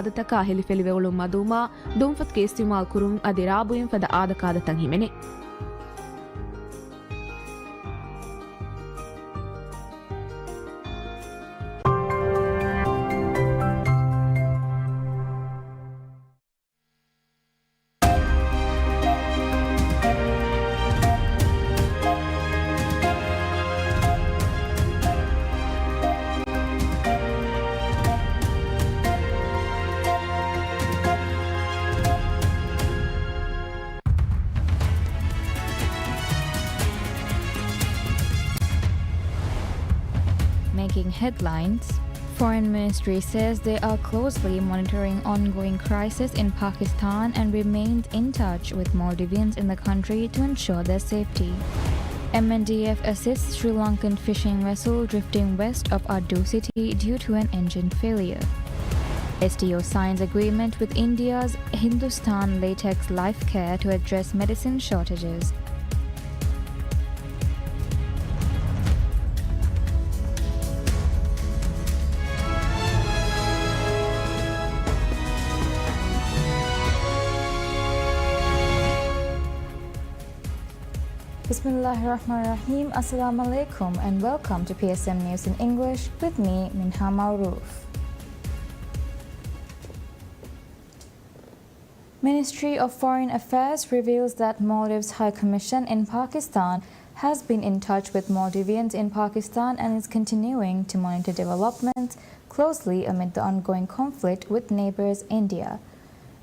ಆದತಕ ಹೆಲಿಫೆಲಿವೆಗಳು ಮದುಮಾ ದುಂಫತ್ ಕೇಸ್ತಿಮಾಲ್ ಕುರುಂ ಅದಿರಾಬುಯಿಂ ಫದ ಆದಕಾದತಂ ಹಿಮೆನೆ Making headlines. Foreign Ministry says they are closely monitoring ongoing crisis in Pakistan and remains in touch with Maldivians in the country to ensure their safety. MNDF assists Sri Lankan fishing vessel drifting west of Addu city due to an engine failure. STO signs agreement with India's Hindustan Latex Life Care to address medicine shortages. Bismillahirrahmanirrahim. Assalamu alaikum and welcome to PSM News in English with me, Minha Mauroof. Ministry of Foreign Affairs reveals that Maldives High Commission in Pakistan has been in touch with Maldivians in Pakistan and is continuing to monitor developments closely amid the ongoing conflict with neighbors India.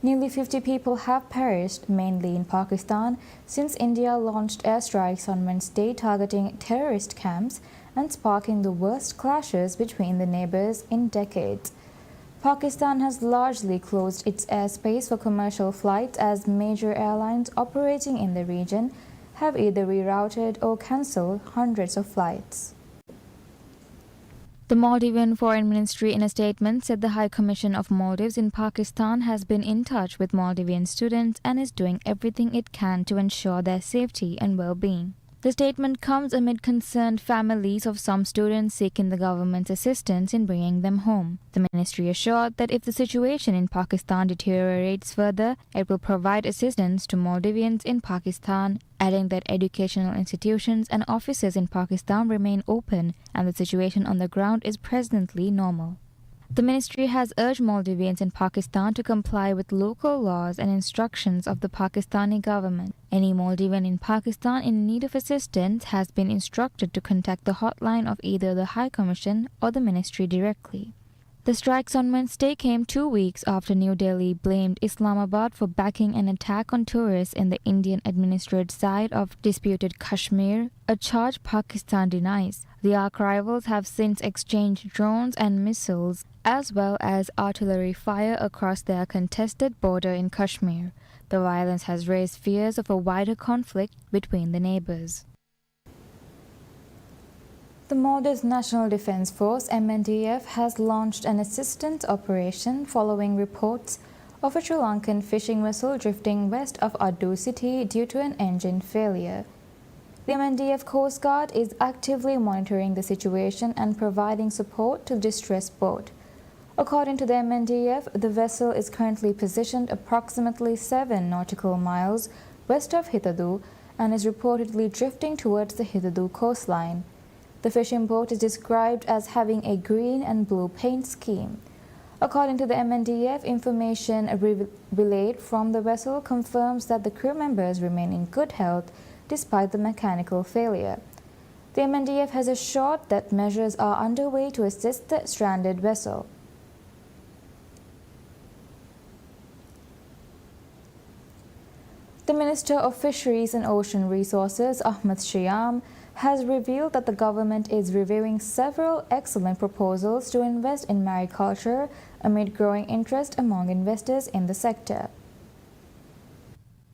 Nearly 50 people have perished, mainly in Pakistan, since India launched airstrikes on Wednesday targeting terrorist camps and sparking the worst clashes between the neighbors in decades. Pakistan has largely closed its airspace for commercial flights as major airlines operating in the region have either rerouted or cancelled hundreds of flights. The Maldivian Foreign Ministry in a statement said the High Commission of Maldives in Pakistan has been in touch with Maldivian students and is doing everything it can to ensure their safety and well-being. The statement comes amid concerned families of some students seeking the government's assistance in bringing them home. The ministry assured that if the situation in Pakistan deteriorates further, it will provide assistance to Maldivians in Pakistan, adding that educational institutions and offices in Pakistan remain open and the situation on the ground is presently normal. The ministry has urged Maldivians in Pakistan to comply with local laws and instructions of the Pakistani government. Any Maldivian in Pakistan in need of assistance has been instructed to contact the hotline of either the High Commission or the ministry directly. The strikes on Wednesday came 2 weeks after New Delhi blamed Islamabad for backing an attack on tourists in the Indian-administered side of disputed Kashmir, a charge Pakistan denies. The arch rivals have since exchanged drones and missiles, as well as artillery fire across their contested border in Kashmir. The violence has raised fears of a wider conflict between the neighbors. The Maldives National Defence Force (MNDF) has launched an assistance operation following reports of a Sri Lankan fishing vessel drifting west of Addu city due to an engine failure. The MNDF Coast Guard is actively monitoring the situation and providing support to the distressed boat. According to the MNDF, the vessel is currently positioned approximately 7 nautical miles west of Hitadu and is reportedly drifting towards the Hitadu coastline. The fishing boat is described as having a green and blue paint scheme. According to the MNDF, information relayed from the vessel confirms that the crew members remain in good health despite the mechanical failure. The MNDF has assured that measures are underway to assist the stranded vessel. The Minister of Fisheries and Ocean Resources, Ahmad Shyam, has revealed that the government is reviewing several excellent proposals to invest in mariculture amid growing interest among investors in the sector.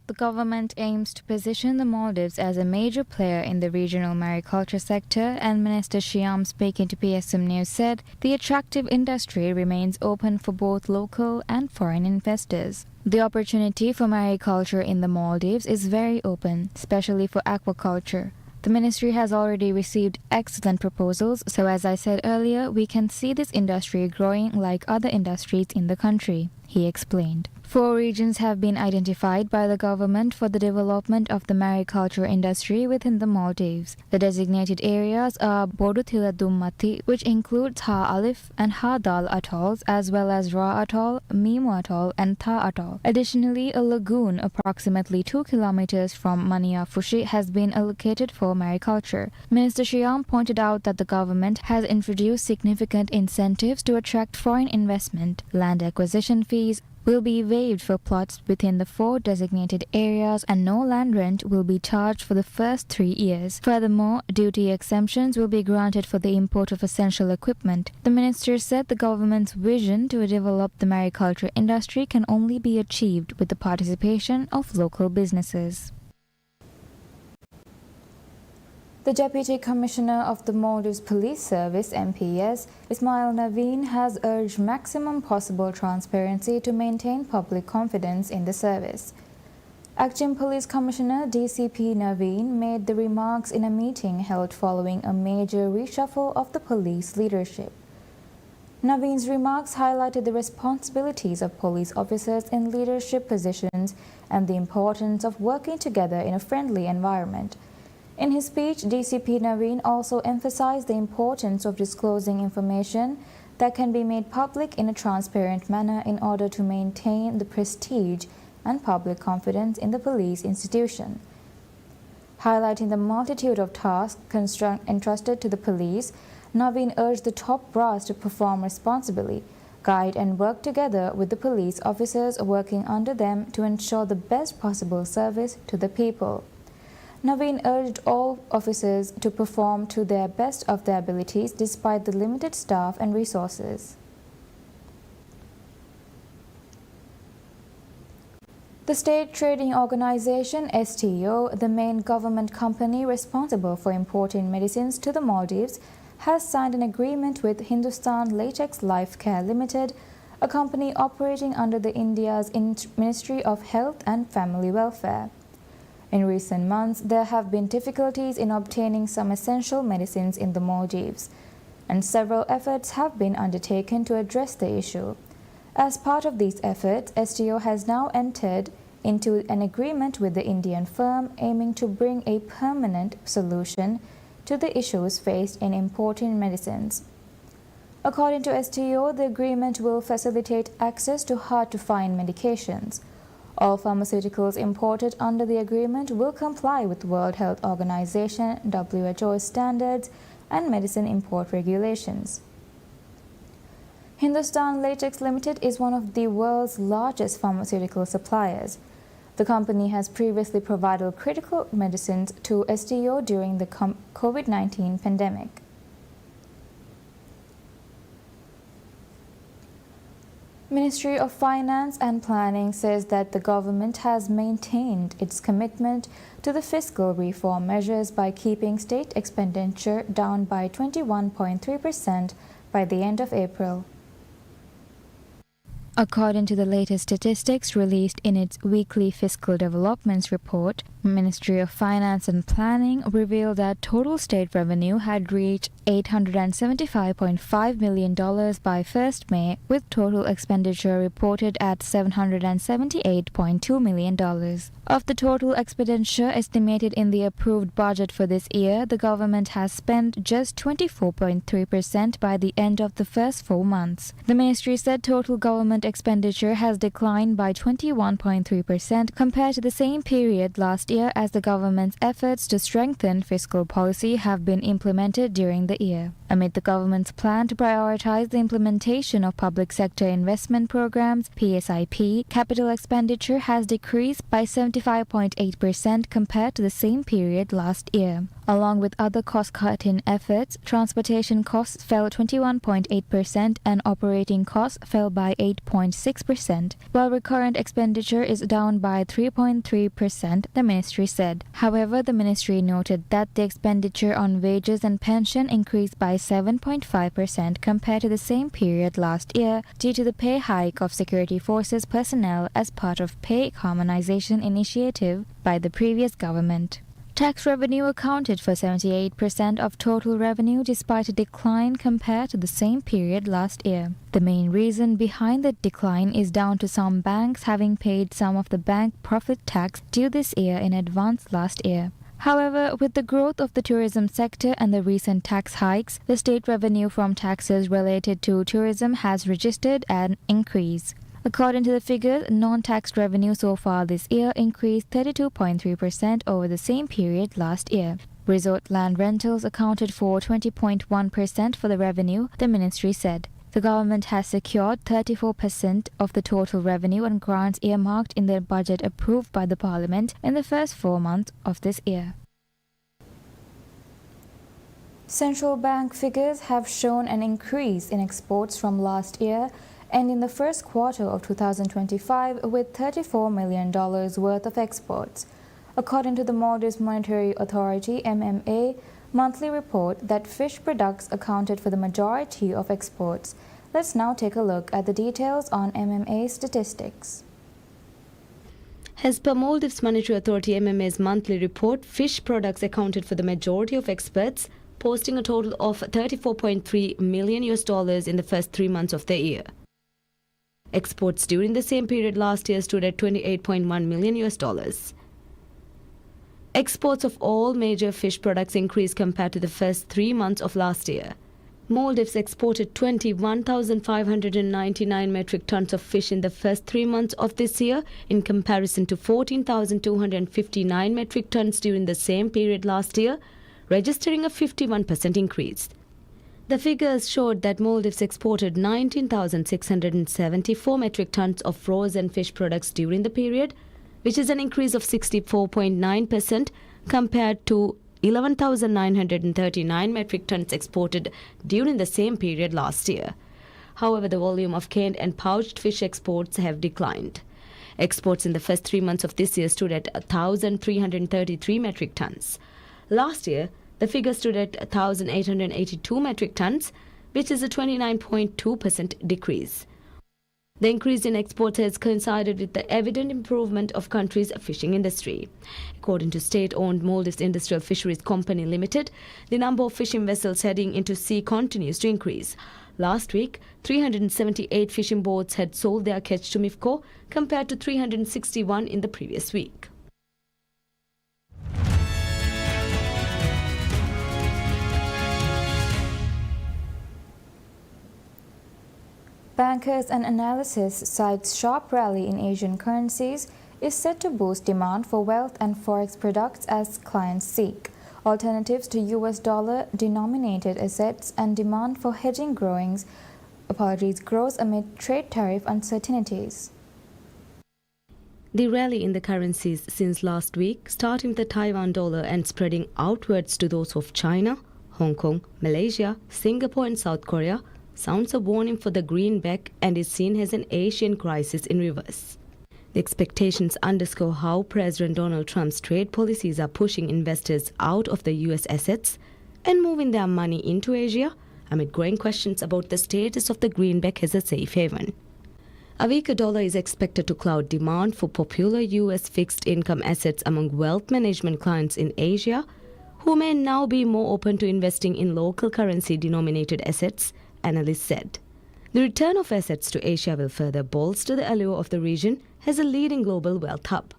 The government aims to position the Maldives as a major player in the regional mariculture sector, and Minister Shyam, speaking to PSM News, said the attractive industry remains open for both local and foreign investors. The opportunity for mariculture in the Maldives is very open, especially for aquaculture. The ministry has already received excellent proposals, so as I said earlier, we can see this industry growing like other industries in the country, he explained. 4 regions have been identified by the government for the development of the mariculture industry within the Maldives. The designated areas are Boduthila Dummati, which includes Ha Alif and Ha Dal atolls, as well as Ra Atoll, Mimu Atoll, and Tha Atoll. Additionally, a lagoon approximately 2 kilometers from Maniafushi has been allocated for mariculture. Minister Shyam pointed out that the government has introduced significant incentives to attract foreign investment. Land acquisition fees will be waived for plots within the 4 designated areas, and no land rent will be charged for the first 3 years. Furthermore, duty exemptions will be granted for the import of essential equipment. The minister said the government's vision to develop the mariculture industry can only be achieved with the participation of local businesses. The Deputy Commissioner of the Maldives Police Service (MPS), Ismail Naveen, has urged maximum possible transparency to maintain public confidence in the service. Acting Police Commissioner DCP Naveen made the remarks in a meeting held following a major reshuffle of the police leadership. Naveen's remarks highlighted the responsibilities of police officers in leadership positions and the importance of working together in a friendly environment. In his speech, DCP Naveen also emphasized the importance of disclosing information that can be made public in a transparent manner in order to maintain the prestige and public confidence in the police institution. Highlighting the multitude of tasks entrusted to the police, Naveen urged the top brass to perform responsibly, guide and work together with the police officers working under them to ensure the best possible service to the people. Naveen urged all officers to perform to their best of their abilities despite the limited staff and resources. The State Trading Organization (STO), the main government company responsible for importing medicines to the Maldives, has signed an agreement with Hindustan Latex Life Care Limited, a company operating under the India's Ministry of Health and Family Welfare. In recent months, there have been difficulties in obtaining some essential medicines in the Maldives, and several efforts have been undertaken to address the issue. As part of these efforts, STO has now entered into an agreement with the Indian firm aiming to bring a permanent solution to the issues faced in importing medicines. According to STO, the agreement will facilitate access to hard-to-find medications. All pharmaceuticals imported under the agreement will comply with World Health Organization (WHO) standards and medicine import regulations. Hindustan Latex Limited is one of the world's largest pharmaceutical suppliers. The company has previously provided critical medicines to STO during the COVID-19 pandemic. Ministry of Finance and Planning says that the government has maintained its commitment to the fiscal reform measures by keeping state expenditure down by 21.3% by the end of April. According to the latest statistics released in its weekly fiscal developments report, Ministry of Finance and Planning revealed that total state revenue had reached $875.5 million by 1st May, with total expenditure reported at $778.2 million. Of the total expenditure estimated in the approved budget for this year, the government has spent just 24.3% by the end of the first 4 months. The ministry said total government expenditure has declined by 21.3% compared to the same period last year, as the government's efforts to strengthen fiscal policy have been implemented during the year. Amid the government's plan to prioritize the implementation of public sector investment programs, PSIP, capital expenditure has decreased by 75.8% compared to the same period last year. Along with other cost-cutting efforts, transportation costs fell 21.8% and operating costs fell by 8.6%, while recurrent expenditure is down by 3.3%, the ministry said. However, the ministry noted that the expenditure on wages and pension increased by 7.5% compared to the same period last year due to the pay hike of security forces personnel as part of pay harmonization initiative by the previous government. Tax revenue accounted for 78% of total revenue despite a decline compared to the same period last year. The main reason behind the decline is down to some banks having paid some of the bank profit tax due this year in advance last year. However, with the growth of the tourism sector and the recent tax hikes, the state revenue from taxes related to tourism has registered an increase. According to the figures, non-tax revenue so far this year increased 32.3% over the same period last year. Resort land rentals accounted for 20.1% for the revenue, the ministry said. The government has secured 34% of the total revenue and grants earmarked in the budget approved by the parliament in the first 4 months of this year. Central bank figures have shown an increase in exports from last year and in the first quarter of 2025 with $34 million worth of exports. According to the Maldives Monetary Authority MMA monthly report that fish products accounted for the majority of exports. Let's now take a look at the details on MMA statistics. As per Maldives Monetary Authority MMA's monthly report, fish products accounted for the majority of exports, posting a total of $34.3 million in the first 3 months of the year. Exports during the same period last year stood at $28.1 million. Exports of all major fish products increased compared to the first 3 months of last year. Maldives exported 21,599 metric tons of fish in the first 3 months of this year in comparison to 14,259 metric tons during the same period last year, registering a 51% increase. The figures showed that Maldives exported 19,674 metric tons of frozen fish products during the period, which is an increase of 64.9% compared to 11,939 metric tons exported during the same period last year. However, the volume of canned and pouched fish exports have declined. Exports in the first 3 months of this year stood at 1,333 metric tons. Last year, the figure stood at 1,882 metric tons, which is a 29.2% decrease. The increase in exports has coincided with the evident improvement of country's fishing industry. According to state-owned Maldives Industrial Fisheries Company Limited, the number of fishing vessels heading into sea continues to increase. Last week, 378 fishing boats had sold their catch to MIFCO compared to 361 in the previous week. Bankers and analysis cites sharp rally in Asian currencies is set to boost demand for wealth and forex products as clients seek alternatives to US dollar denominated assets and demand for hedging grows amid trade tariff uncertainties. The rally in the currencies since last week, starting with the Taiwan dollar and spreading outwards to those of China, Hong Kong, Malaysia, Singapore and South Korea, sounds a warning for the greenback and is seen as an Asian crisis in reverse. The expectations underscore how President Donald Trump's trade policies are pushing investors out of the US assets and moving their money into Asia amid growing questions about the status of the greenback as a safe haven. A weaker dollar is expected to cloud demand for popular US fixed income assets among wealth management clients in Asia, who may now be more open to investing in local currency denominated assets, analysts said. The return of assets to Asia will further bolster the allure of the region as a leading global wealth hub.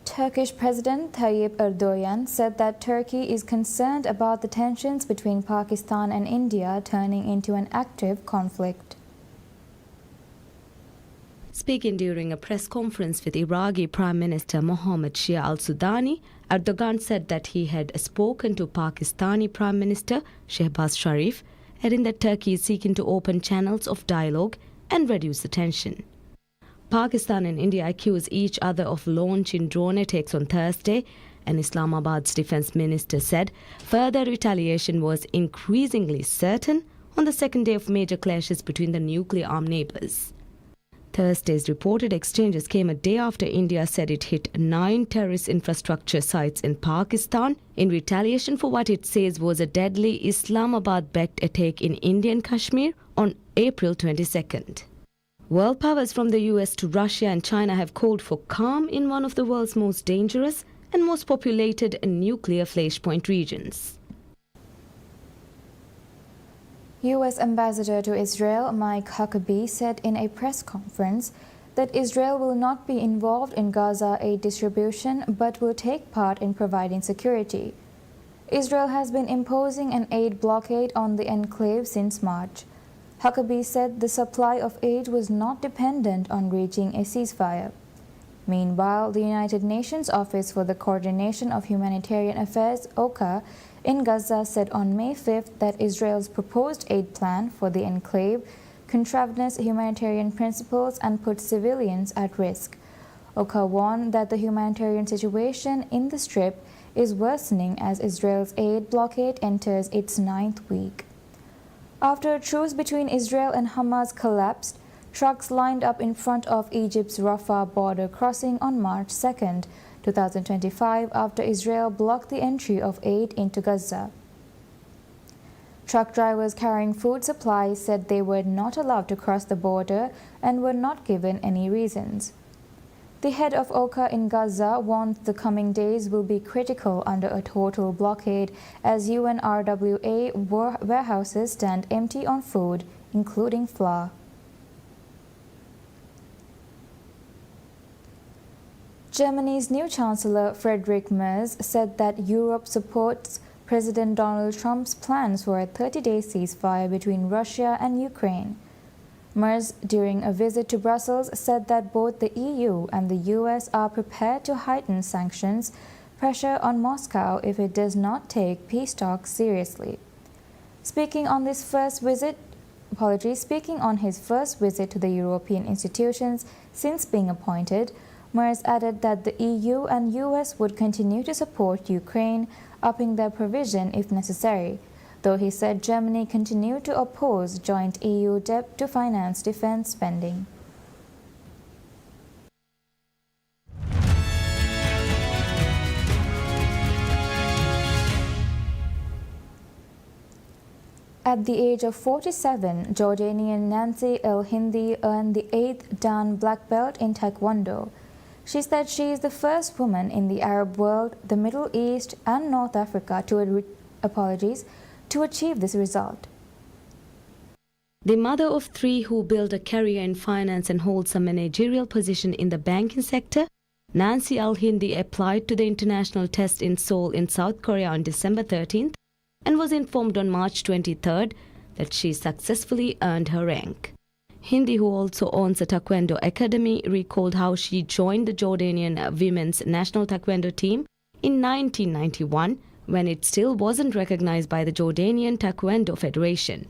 Turkish President Tayyip Erdogan said that Turkey is concerned about the tensions between Pakistan and India turning into an active conflict. Speaking during a press conference with Iraqi Prime Minister Mohammed Shia al-Sudani, Erdogan said that he had spoken to Pakistani Prime Minister Shehbaz Sharif, adding that Turkey is seeking to open channels of dialogue and reduce the tension. Pakistan and India accuse each other of launching drone attacks on Thursday, and Islamabad's defense minister said further retaliation was increasingly certain on the second day of major clashes between the nuclear-armed neighbors. Thursday's reported exchanges came a day after India said it hit 9 terrorist infrastructure sites in Pakistan in retaliation for what it says was a deadly Islamabad-backed attack in Indian Kashmir on April 22nd. World powers from the US to Russia and China have called for calm in one of the world's most dangerous and most populated nuclear flashpoint regions. U.S. Ambassador to Israel Mike Huckabee said in a press conference that Israel will not be involved in Gaza aid distribution but will take part in providing security. Israel has been imposing an aid blockade on the enclave since March. Huckabee said the supply of aid was not dependent on reaching a ceasefire. Meanwhile, the United Nations Office for the Coordination of Humanitarian Affairs, OCHA, in Gaza said on May 5th that Israel's proposed aid plan for the enclave contravenes humanitarian principles and puts civilians at risk. OCHA warned that the humanitarian situation in the Strip is worsening as Israel's aid blockade enters its 9th week. After a truce between Israel and Hamas collapsed, trucks lined up in front of Egypt's Rafah border crossing on March 2nd, 2025 after Israel blocked the entry of aid into Gaza. Truck drivers carrying food supplies said they were not allowed to cross the border and were not given any reasons. The head of OCHA in Gaza warned the coming days will be critical under a total blockade as UNRWA warehouses stand empty on food, including flour. Germany's new Chancellor Friedrich Merz said that Europe supports President Donald Trump's plans for a 30-day ceasefire between Russia and Ukraine. Merz, during a visit to Brussels, said that both the EU and the US are prepared to heighten sanctions pressure on Moscow if it does not take peace talks seriously. Speaking on his first visit to the European institutions since being appointed, Merz added that the EU and US would continue to support Ukraine, upping their provision if necessary, though he said Germany continued to oppose joint EU debt to finance defense spending. At the age of 47, Jordanian Nancy El-Hindi earned the 8th Dan black belt in Taekwondo. She said she is the first woman in the Arab world, the Middle East, and North Africa to achieve this result. The mother of 3 who built a career in finance and holds a managerial position in the banking sector, Nancy El-Hindi applied to the international test in Seoul in South Korea on December 13th and was informed on March 23rd that she successfully earned her rank. Hindi, who also owns a Taekwondo academy, recalled how she joined the Jordanian women's national Taekwondo team in 1991 when it still wasn't recognized by the Jordanian Taekwondo Federation.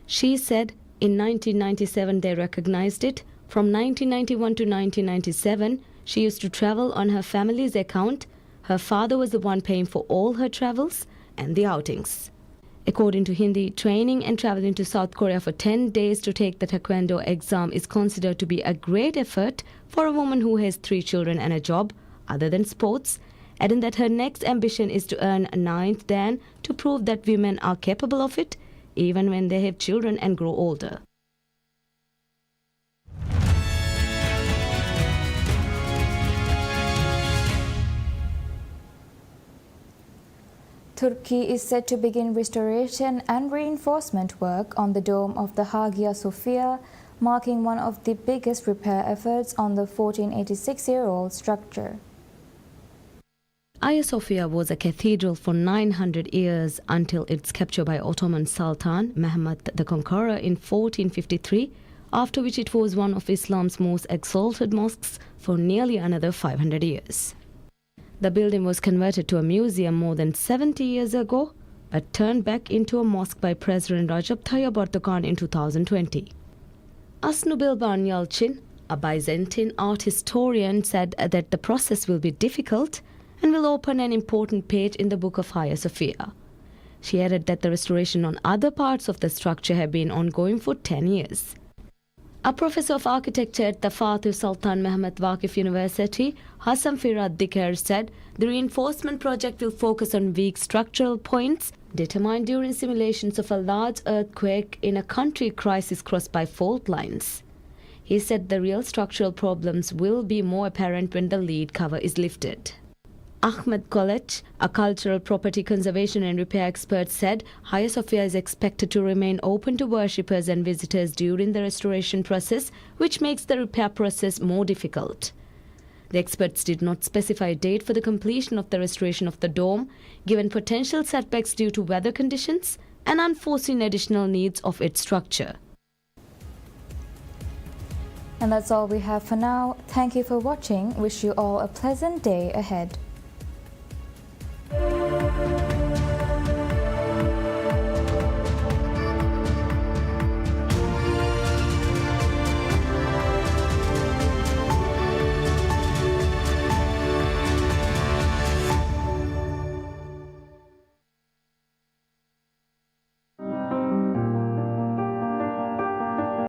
She said in 1997 they recognized it. From 1991 to 1997, she used to travel on her family's account. Her father was the one paying for all her travels and the outings. According to Hindi, training and traveling to South Korea for 10 days to take the Taekwondo exam is considered to be a great effort for a woman who has 3 children and a job other than sports, adding that her next ambition is to earn a 9th Dan to prove that women are capable of it even when they have children and grow older. Turkey is set to begin restoration and reinforcement work on the dome of the Hagia Sophia, marking one of the biggest repair efforts on the 1486-year-old structure. Hagia Sophia was a cathedral for 900 years until its capture by Ottoman Sultan Mehmed the Conqueror in 1453, after which it was one of Islam's most exalted mosques for nearly another 500 years. The building was converted to a museum more than 70 years ago, but turned back into a mosque by President Recep Tayyip Erdogan in 2020. Asnubilban Yalchin, a Byzantine art historian, said that the process will be difficult and will open an important page in the Book of Hagia Sophia. She added that the restoration on other parts of the structure have been ongoing for 10 years. A professor of architecture at the Fatih Sultan Mehmet Waqif University, Hassan Firad Diker, said the reinforcement project will focus on weak structural points determined during simulations of a large earthquake in a country crisis crossed by fault lines. He said the real structural problems will be more apparent when the lead cover is lifted. Ahmed Kolech, a cultural property conservation and repair expert, said Hagia Sophia is expected to remain open to worshippers and visitors during the restoration process, which makes the repair process more difficult. The experts did not specify a date for the completion of the restoration of the dome, given potential setbacks due to weather conditions and unforeseen additional needs of its structure. And that's all we have for now. Thank you for watching. Wish you all a pleasant day ahead.